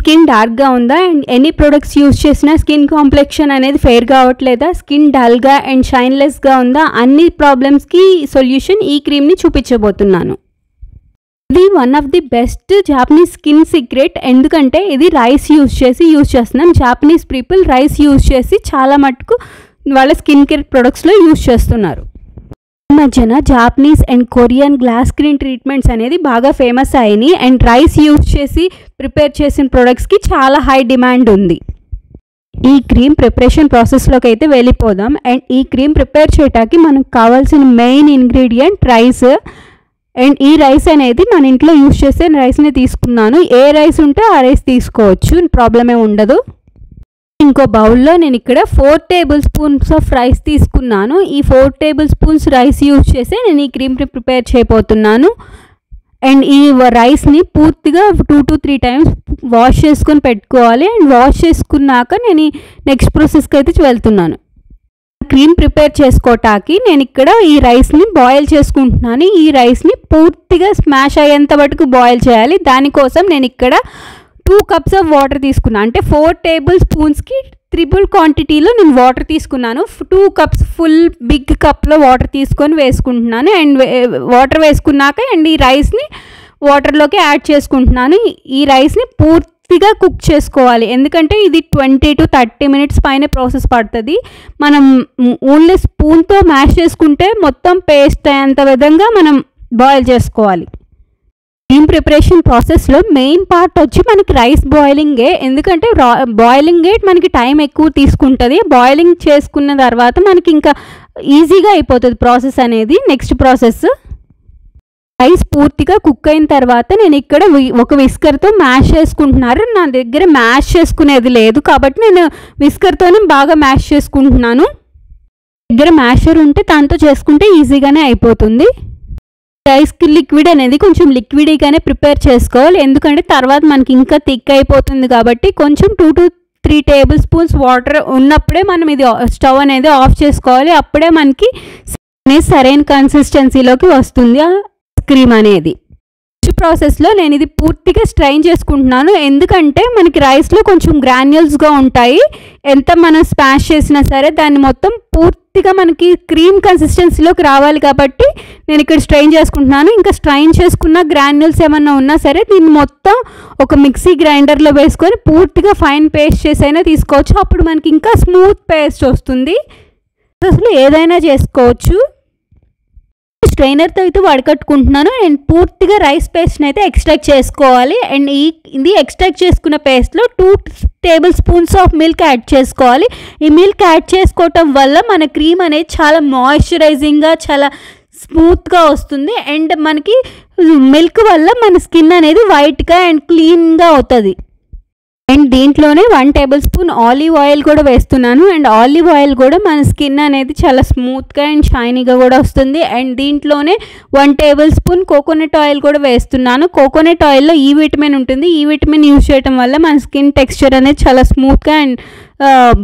Skin డార్క్గా ఉందా and any products use చేసినా స్కిన్ కాంప్లెక్షన్ అనేది ఫెయిర్గా అవ్వట్లేదా, స్కిన్ డల్గా అండ్ షైన్లెస్గా ఉందా, అన్ని ప్రాబ్లమ్స్కి సొల్యూషన్ ఈ క్రీమ్ని చూపించబోతున్నాను. ఇది one of the best Japanese skin secret. ఎందుకంటే ఇది రైస్ యూజ్ చేస్తున్నాం. జాపనీస్ పీపుల్ రైస్ యూజ్ చేసి చాలా మటుకు వాళ్ళ స్కిన్ కేర్ ప్రొడక్ట్స్లో యూజ్ చేస్తున్నారు. ఈ మధ్యన Japanese and Korean glass screen treatments అనేది బాగా ఫేమస్ అయినాయి అండ్ రైస్ యూజ్ చేసి ప్రిపేర్ చేసిన ప్రొడక్ట్స్కి చాలా హై డిమాండ్ ఉంది. ఈ క్రీమ్ ప్రిపరేషన్ ప్రాసెస్లోకి అయితే వెళ్ళిపోదాం. అండ్ ఈ క్రీమ్ ప్రిపేర్ చేయడానికి మనకు కావాల్సిన మెయిన్ ఇంగ్రీడియంట్ రైస్. అండ్ ఈ రైస్ అనేది మన ఇంట్లో యూజ్ చేసే రైస్ని తీసుకున్నాను. ఏ రైస్ ఉంటే ఆ రైస్ తీసుకోవచ్చు, ప్రాబ్లమే ఉండదు. ఇంకో బౌల్లో నేను ఇక్కడ 4 టేబుల్ స్పూన్స్ ఆఫ్ రైస్ తీసుకున్నాను. ఈ 4 టేబుల్ స్పూన్స్ రైస్ యూజ్ చేసి నేను ఈ క్రీమ్ని ప్రిపేర్ చేయబోతున్నాను. అండ్ ఈ రైస్ని పూర్తిగా 2 to 3 టైమ్స్ వాష్ చేసుకొని పెట్టుకోవాలి. అండ్ వాష్ చేసుకున్నాక నేను నెక్స్ట్ ప్రాసెస్కి అయితే వెళ్తున్నాను. క్రీమ్ ప్రిపేర్ చేసుకోవటానికి నేను ఇక్కడ ఈ రైస్ని బాయిల్ చేసుకుంటున్నాను. ఈ రైస్ని పూర్తిగా స్మాష్ అయ్యేంత వరకు బాయిల్ చేయాలి. దానికోసం నేను ఇక్కడ 2 cups ఆఫ్ వాటర్ తీసుకున్నాను. అంటే 4 టేబుల్ స్పూన్స్కి ట్రిపుల్ క్వాంటిటీలో నేను వాటర్ తీసుకున్నాను. 2 cups ఫుల్ బిగ్ కప్లో వాటర్ తీసుకొని వేసుకుంటున్నాను. అండ్ వాటర్ వేసుకున్నాక అండ్ ఈ రైస్ని వాటర్లోకి యాడ్ చేసుకుంటున్నాను. ఈ రైస్ని పూర్తిగా కుక్ చేసుకోవాలి. ఎందుకంటే ఇది 20 to 30 minutes పైన ప్రాసెస్ పడుతుంది. మనం ఓన్లీ స్పూన్తో మ్యాష్ చేసుకుంటే మొత్తం పేస్ట్ అయ్యేంత విధంగా మనం బాయిల్ చేసుకోవాలి. క్రీమ్ ప్రిపరేషన్ ప్రాసెస్లో మెయిన్ పార్ట్ వచ్చి మనకి రైస్ బాయిలింగే. ఎందుకంటే బాయిలింగే మనకి టైం ఎక్కువ తీసుకుంటుంది. బాయిలింగ్ చేసుకున్న తర్వాత మనకి ఇంకా ఈజీగా అయిపోతుంది ప్రాసెస్ అనేది. నెక్స్ట్ ప్రాసెస్ రైస్ పూర్తిగా కుక్ అయిన తర్వాత నేను ఇక్కడ ఒక విస్కర్తో మ్యాష్ చేసుకుంటున్నారు. నా దగ్గర మ్యాష్ చేసుకునేది లేదు కాబట్టి నేను విస్కర్తోనే బాగా మ్యాష్ చేసుకుంటున్నాను. దగ్గర మ్యాషర్ ఉంటే దాంతో చేసుకుంటే ఈజీగానే అయిపోతుంది. రైస్ లిక్విడ్ అనేది కొంచెం లిక్విడ్గానే ప్రిపేర్ చేసుకోవాలి. ఎందుకంటే తర్వాత మనకి ఇంకా థిక్ అయిపోతుంది కాబట్టి కొంచెం 2 to 3 టేబుల్ స్పూన్స్ వాటర్ ఉన్నప్పుడే మనం ఇది స్టవ్ అనేది ఆఫ్ చేసుకోవాలి. అప్పుడే మనకి సరైన కన్సిస్టెన్సీలోకి వస్తుంది ఆ క్రీమ్ అనేది. ప్రాసెస్లో నేను ఇది పూర్తిగా స్ట్రైన్ చేసుకుంటున్నాను. ఎందుకంటే మనకి రైస్లో కొంచెం గ్రాన్యూల్స్గా ఉంటాయి. ఎంత మనం స్మాష్ చేసినా సరే దాన్ని మొత్తం పూర్తిగా మనకి క్రీమ్ కన్సిస్టెన్సీలోకి రావాలి కాబట్టి నేను ఇక్కడ స్ట్రైన్ చేసుకుంటున్నాను. ఇంకా స్ట్రైన్ చేసుకున్న గ్రాన్యూల్స్ ఏమన్నా ఉన్నా సరే దీన్ని మొత్తం ఒక మిక్సీ గ్రైండర్లో వేసుకొని పూర్తిగా ఫైన్ పేస్ట్ చేసైనా తీసుకోవచ్చు. అప్పుడు మనకి ఇంకా స్మూత్ పేస్ట్ వస్తుంది. అసలు ఏదైనా చేసుకోవచ్చు. స్ట్రైనర్తో అయితే వడకట్టుకుంటున్నాను. నేను పూర్తిగా రైస్ పేస్ట్ని అయితే ఎక్స్ట్రాక్ట్ చేసుకోవాలి. అండ్ ఇది ఎక్స్ట్రాక్ట్ చేసుకున్న పేస్ట్లో 2 table spoons of milk add చేసుకోవాలి. ఈ మిల్క్ యాడ్ చేసుకోవటం వల్ల మన క్రీమ్ అనేది చాలా మాయిశ్చరైజింగ్గా చాలా స్మూత్గా వస్తుంది. అండ్ మనకి మిల్క్ వల్ల మన స్కిన్ అనేది వైట్గా అండ్ క్లీన్గా అవుతుంది. అండ్ దీంట్లోనే 1 టేబుల్ స్పూన్ ఆలివ్ ఆయిల్ కూడా వేస్తున్నాను. అండ్ ఆలివ్ ఆయిల్ కూడా మన స్కిన్ అనేది చాలా స్మూత్గా అండ్ షైనీగా కూడా వస్తుంది. అండ్ దీంట్లోనే 1 టేబుల్ స్పూన్ కోకోనట్ ఆయిల్ కూడా వేస్తున్నాను. కోకోనట్ ఆయిల్లో ఈ విటమిన్ ఉంటుంది. ఈ విటమిన్ యూజ్ చేయడం వల్ల మన స్కిన్ టెక్స్చర్ అనేది చాలా స్మూత్గా అండ్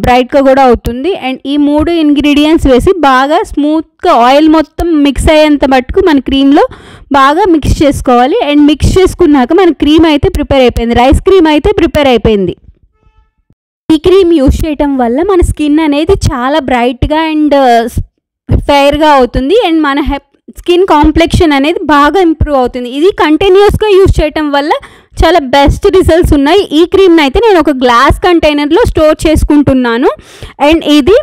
బ్రైట్గా కూడా అవుతుంది. అండ్ ఈ 3 ఇంగ్రీడియంట్స్ వేసి బాగా స్మూత్గా ఆయిల్ మొత్తం మిక్స్ అయ్యేంత మటుకు మన క్రీమ్లో బాగా మిక్స్ చేసుకోవాలి. అండ్ మిక్స్ చేసుకున్నాక మన క్రీమ్ అయితే ప్రిపేర్ అయిపోయింది. రైస్ క్రీమ్ అయితే ప్రిపేర్ అయిపోయింది. ఈ క్రీమ్ యూజ్ చేయటం వల్ల మన స్కిన్ అనేది చాలా బ్రైట్గా అండ్ ఫెయిర్గా అవుతుంది. అండ్ మన స్కిన్ కాంప్లెక్షన్ అనేది బాగా ఇంప్రూవ్ అవుతుంది. ఇది కంటిన్యూస్గా యూజ్ చేయటం వల్ల చాలా బెస్ట్ రిజల్ట్స్ ఉన్నాయి. ఈ క్రీమ్ని అయితే నేను ఒక గ్లాస్ కంటైనర్లో స్టోర్ చేసుకుంటున్నాను. అండ్ ఇది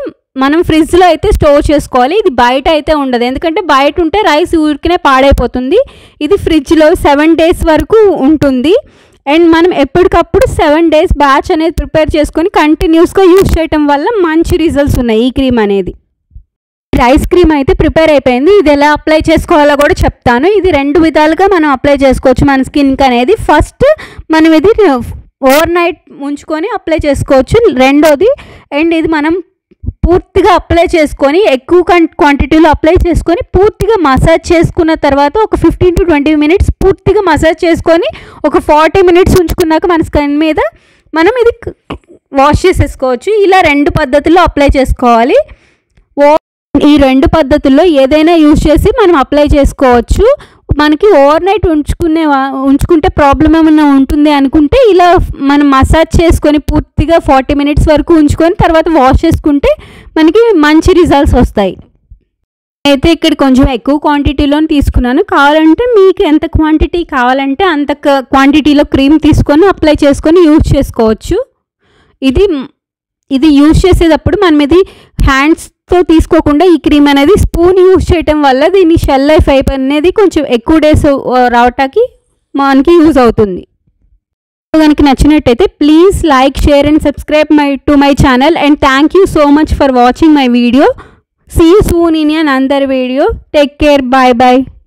మనం ఫ్రిడ్జ్లో అయితే స్టోర్ చేసుకోవాలి. ఇది బయట అయితే ఉండదు. ఎందుకంటే బయట ఉంటే రైస్ ఊరికనే పాడైపోతుంది. ఇది ఫ్రిడ్జ్లో 7 days వరకు ఉంటుంది. అండ్ మనం ఎప్పటికప్పుడు 7 days బ్యాచ్ అనేది ప్రిపేర్ చేసుకొని కంటిన్యూస్గా యూజ్ చేయటం వల్ల మంచి రిజల్ట్స్ ఉన్నాయి ఈ క్రీమ్ అనేది. రైస్ క్రీమ్ అయితే ప్రిపేర్ అయిపోయింది. ఇది ఎలా అప్లై చేసుకోవాలో కూడా చెప్తాను. ఇది 2 విధాలుగా మనం అప్లై చేసుకోవచ్చు మన స్కిన్కి అనేది. ఫస్ట్ మనం ఇది ఓవర్ నైట్ ఉంచుకొని అప్లై చేసుకోవచ్చు. రెండోది అండ్ ఇది మనం పూర్తిగా అప్లై చేసుకొని ఎక్కువ క్వాంటిటీలో అప్లై చేసుకొని పూర్తిగా మసాజ్ చేసుకున్న తర్వాత ఒక 15 to 20 minutes పూర్తిగా మసాజ్ చేసుకొని ఒక 40 minutes ఉంచుకున్నాక మన స్కిన్ మీద మనం ఇది వాష్ చేసేసుకోవచ్చు. ఇలా 2 పద్ధతుల్లో అప్లై చేసుకోవాలి. ఈ 2 పద్ధతుల్లో ఏదైనా యూజ్ చేసి మనం అప్లై చేసుకోవచ్చు. మనకి ఓవర్ నైట్ ఉంచుకుంటే ప్రాబ్లం ఏమైనా ఉంటుంది అనుకుంటే ఇలా మనం మసాజ్ చేసుకొని పూర్తిగా 40 minutes వరకు ఉంచుకొని తర్వాత వాష్ చేసుకుంటే మనకి మంచి రిజల్ట్స్ వస్తాయి. అయితే ఇక్కడ కొంచెం ఎక్కువ క్వాంటిటీలో తీసుకున్నాను. కావాలంటే మీకు ఎంత క్వాంటిటీ కావాలంటే అంత క్వాంటిటీలో క్రీమ్ తీసుకొని అప్లై చేసుకొని యూజ్ చేసుకోవచ్చు. ఇది యూజ్ చేసేటప్పుడు మనం ఇది హ్యాండ్స్తో తీసుకోకుండా ఈ క్రీమ్ అనేది స్పూన్ యూజ్ చేయటం వల్ల దీని షెల్ లైఫ్ అనేది కొంచెం ఎక్కువ డేస్ రావటానికి మనకి యూజ్ అవుతుంది. కనుక నచ్చినట్టయితే please like, share and subscribe to my channel and thank you so much for watching my video. See you soon in another video. Take care. Bye bye.